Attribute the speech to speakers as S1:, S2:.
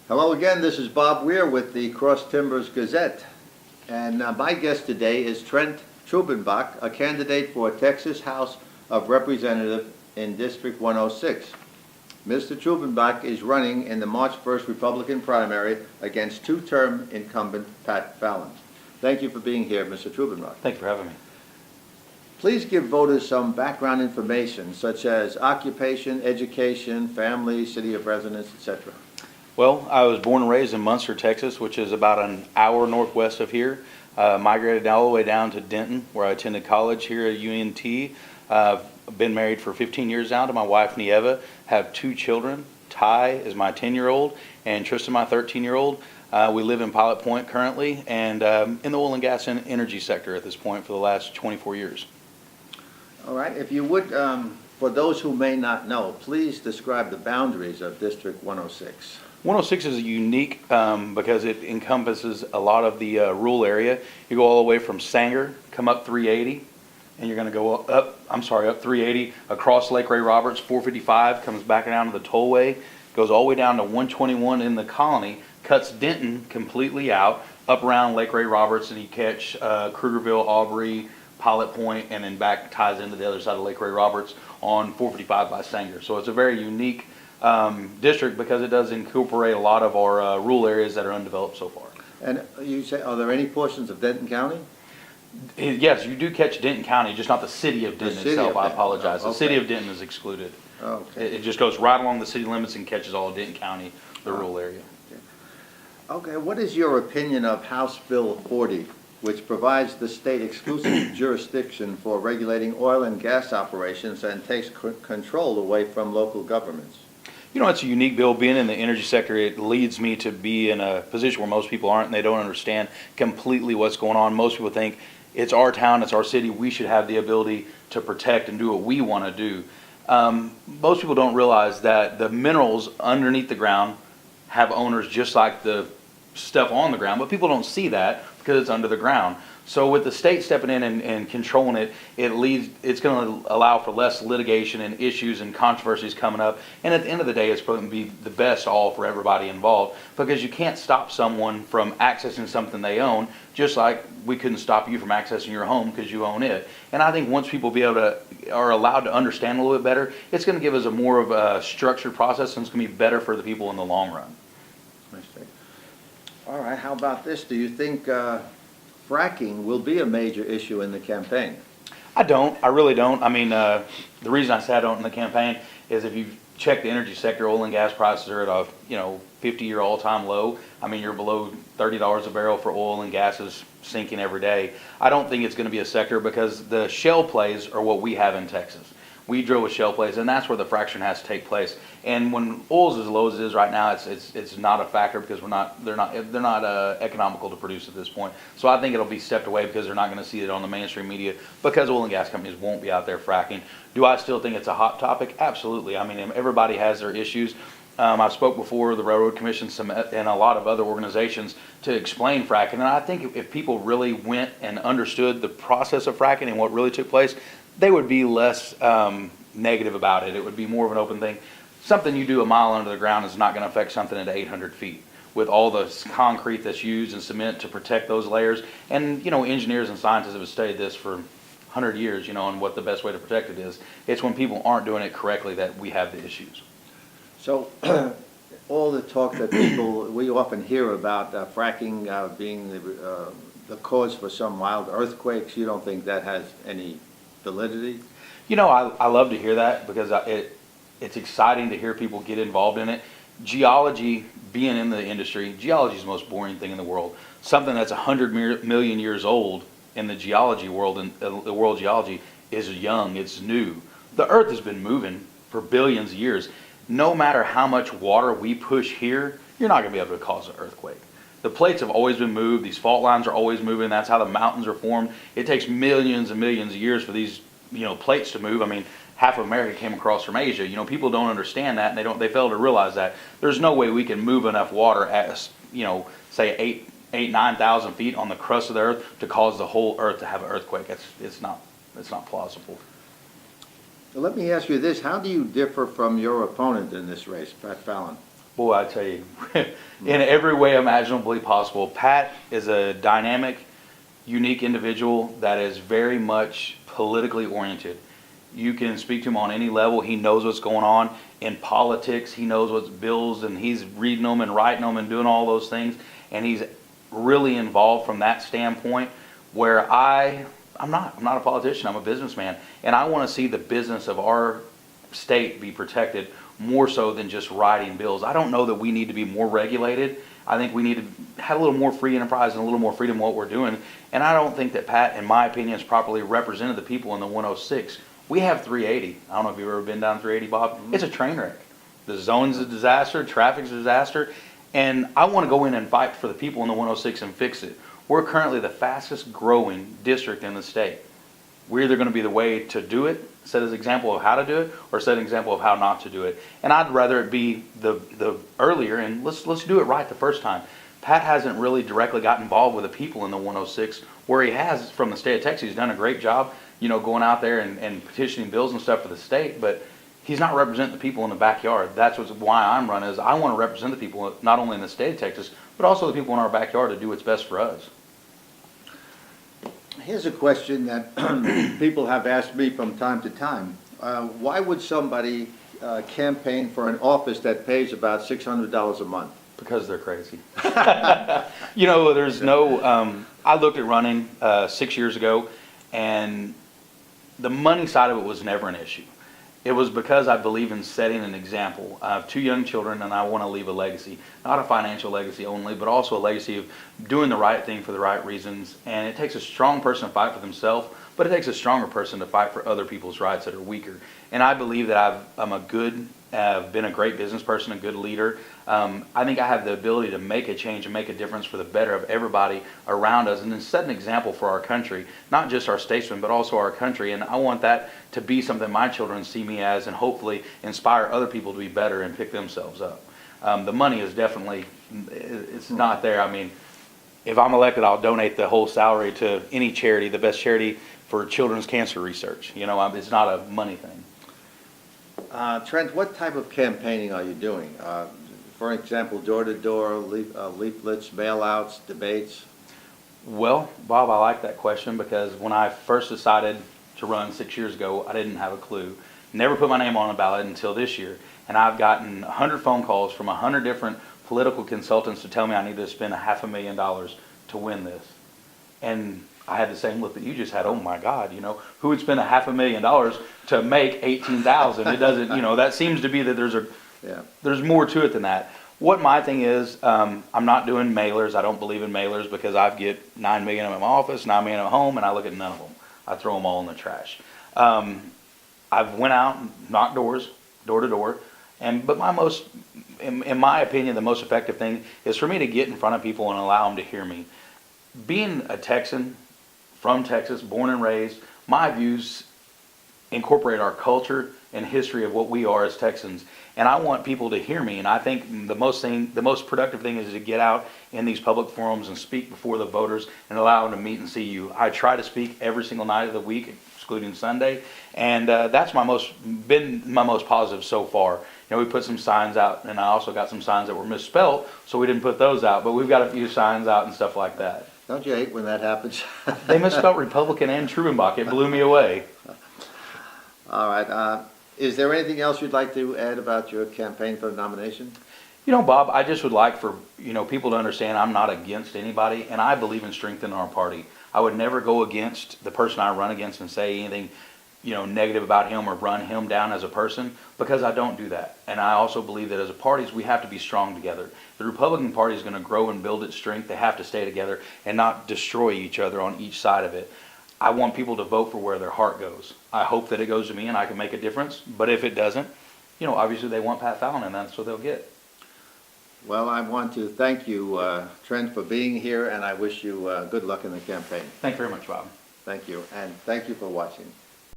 S1: Hello again, this is Bob Weir with the Cross Timbers Gazette, and my guest today is Trent Trubenbach, a candidate for Texas House of Representatives in District 106. Mr. Trubenbach is running in the March 1st Republican primary against two-term incumbent Pat Fallon. Thank you for being here, Mr. Trubenbach.
S2: Thank you for having me.
S1: Please give voters some background information, such as occupation, education, family, city of residence, etc.
S2: Well, I was born and raised in Munster, Texas, which is about an hour northwest of here. Migrated all the way down to Denton, where I attended college here at UNT. I've been married for 15 years now to my wife, Nieva. Have two children. Ty is my 10-year-old, and Tristan, my 13-year-old. We live in Pilot Point currently, and in the oil and gas and energy sector at this point for the last 24 years.
S1: All right, if you would, for those who may not know, please describe the boundaries of District 106.
S2: 106 is unique because it encompasses a lot of the rural area. You go all the way from Sanger, come up 380, and you're going to go up 380 across Lake Ray Roberts, 455, comes back down to the tollway, goes all the way down to 121 in the colony, cuts Denton completely out, up around Lake Ray Roberts, and you catch Krugerville, Aubrey, Pilot Point, and then back ties into the other side of Lake Ray Roberts on 455 by Sanger. So it's a very unique district because it does incorporate a lot of our rural areas that are undeveloped so far.
S1: And you say, are there any portions of Denton County?
S2: Yes, you do catch Denton County, just not the city of Denton itself. I apologize.
S1: Oh, okay.
S2: The city of Denton is excluded.
S1: Okay.
S2: It just goes right along the city limits and catches all of Denton County, the rural area.
S1: Okay, what is your opinion of House Bill 40, which provides the state exclusive jurisdiction for regulating oil and gas operations and takes control away from local governments?
S2: You know, it's a unique bill. Being in the energy sector, it leads me to be in a position where most people aren't, and they don't understand completely what's going on. Most people think it's our town, it's our city, we should have the ability to protect and do what we want to do. Most people don't realize that the minerals underneath the ground have owners just like the stuff on the ground, but people don't see that because it's under the ground. So with the state stepping in and controlling it, it's going to allow for less litigation and issues and controversies coming up. And at the end of the day, it's going to be the best all for everybody involved, because you can't stop someone from accessing something they own, just like we couldn't stop you from accessing your home because you own it. And I think once people are allowed to understand a little bit better, it's going to give us a more of a structured process, and it's going to be better for the people in the long run.
S1: I see. All right, how about this? Do you think fracking will be a major issue in the campaign?
S2: I don't. I really don't. I mean, the reason I say I don't in the campaign is if you check the energy sector, oil and gas prices are at a 50-year all-time low. I mean, you're below $30 a barrel for oil, and gas is sinking every day. I don't think it's going to be a sector because the shale plays are what we have in Texas. We drill with shale plays, and that's where the fracturing has to take place. And when oil's as low as it is right now, it's not a factor because they're not economical to produce at this point. So I think it'll be stepped away because they're not going to see it on the mainstream media because oil and gas companies won't be out there fracking. Do I still think it's a hot topic? Absolutely. I mean, everybody has their issues. I've spoke before the Railroad Commission and a lot of other organizations to explain fracking, and I think if people really went and understood the process of fracking and what really took place, they would be less negative about it. It would be more of an open thing. Something you do a mile under the ground is not going to affect something at 800 feet. With all the concrete that's used and cement to protect those layers, and engineers and scientists have studied this for 100 years, and what the best way to protect it is. It's when people aren't doing it correctly that we have the issues.
S1: So all the talk that we often hear about fracking being the cause for some wild earthquakes, you don't think that has any validity?
S2: I love to hear that because it's exciting to hear people get involved in it. Geology, being in the industry, geology is the most boring thing in the world. Something that's 100 million years old in the geology world, and the world geology is young, it's new. The earth has been moving for billions of years. No matter how much water we push here, you're not going to be able to cause an earthquake. The plates have always been moved. These fault lines are always moving. That's how the mountains are formed. It takes millions and millions of years for these, plates to move. I mean, half of America came across from Asia. People don't understand that, and they fail to realize that. There's no way we can move enough water at, say 9,000 feet on the crust of the earth to cause the whole earth to have an earthquake. It's not plausible.
S1: So let me ask you this: how do you differ from your opponent in this race, Pat Fallon?
S2: Boy, I tell you, in every way imaginably possible, Pat is a dynamic, unique individual that is very much politically oriented. You can speak to him on any level. He knows what's going on in politics. He knows what's bills, and he's reading them and writing them and doing all those things. And he's really involved from that standpoint. Where I'm not a politician. I'm a businessman, and I want to see the business of our state be protected more so than just writing bills. I don't know that we need to be more regulated. I think we need to have a little more free enterprise and a little more freedom in what we're doing. And I don't think that Pat, in my opinion, has properly represented the people in the 106. We have 380. I don't know if you've ever been down 380, Bob. It's a train wreck. The zone's a disaster, traffic's a disaster, and I want to go in and fight for the people in the 106 and fix it. We're currently the fastest growing district in the state. We're either going to be the way to do it, set as an example of how to do it, or set an example of how not to do it. And I'd rather it be the earlier, and let's do it right the first time. Pat hasn't really directly got involved with the people in the 106, where he has from the state of Texas. He's done a great job, going out there and petitioning bills and stuff for the state, but he's not representing the people in the backyard. That's why I'm running, is I want to represent the people not only in the state of Texas, but also the people in our backyard to do what's best for us.
S1: Here's a question that people have asked me from time to time. Why would somebody campaign for an office that pays about $600 a month?
S2: Because they're crazy. There's no, I looked at running 6 years ago, and the money side of it was never an issue. It was because I believe in setting an example. I have 2 young children, and I want to leave a legacy. Not a financial legacy only, but also a legacy of doing the right thing for the right reasons. And it takes a strong person to fight for themselves, but it takes a stronger person to fight for other people's rights that are weaker. And I believe that I've been a great business person, a good leader. I think I have the ability to make a change and make a difference for the better of everybody around us, and then set an example for our country, not just our statesmen, but also our country. And I want that to be something my children see me as, and hopefully inspire other people to be better and pick themselves up. The money is definitely, it's not there. I mean, if I'm elected, I'll donate the whole salary to any charity, the best charity for children's cancer research. It's not a money thing.
S1: Trent, what type of campaigning are you doing? For example, door-to-door, leaflets, mail-outs, debates?
S2: Well, Bob, I like that question, because when I first decided to run 6 years ago, I didn't have a clue. Never put my name on a ballot until this year. And I've gotten 100 phone calls from 100 different political consultants to tell me I need to spend $500,000 to win this. And I had the same look that you just had. Oh my God, who would spend $500,000 to make 18,000? It doesn't, that seems to be that there's more to it than that. What my thing is, I'm not doing mailers. I don't believe in mailers, because I get 9 million in my office, 9 million at home, and I look at none of them. I throw them all in the trash. I've went out and knocked doors, door to door, but in my opinion, the most effective thing is for me to get in front of people and allow them to hear me. Being a Texan, from Texas, born and raised, my views incorporate our culture and history of what we are as Texans. And I want people to hear me. And I think the most productive thing is to get out in these public forums and speak before the voters and allow them to meet and see you. I try to speak every single night of the week, excluding Sunday. And that's been my most positive so far. We put some signs out, and I also got some signs that were misspelled, so we didn't put those out. But we've got a few signs out and stuff like that.
S1: Don't you hate when that happens?
S2: They misspelled Republican and Trubenbach. It blew me away.
S1: All right. Is there anything else you'd like to add about your campaign for the nomination?
S2: Bob, I just would like for people to understand I'm not against anybody, and I believe in strengthening our party. I would never go against the person I run against and say anything negative about him or run him down as a person, because I don't do that. And I also believe that as a party, we have to be strong together. The Republican Party is going to grow and build its strength. They have to stay together and not destroy each other on each side of it. I want people to vote for where their heart goes. I hope that it goes to me and I can make a difference. But if it doesn't, obviously they want Pat Fallon, and that's what they'll get.
S1: Well, I want to thank you, Trent, for being here, and I wish you good luck in the campaign.
S2: Thank you very much, Bob.
S1: Thank you, and thank you for watching.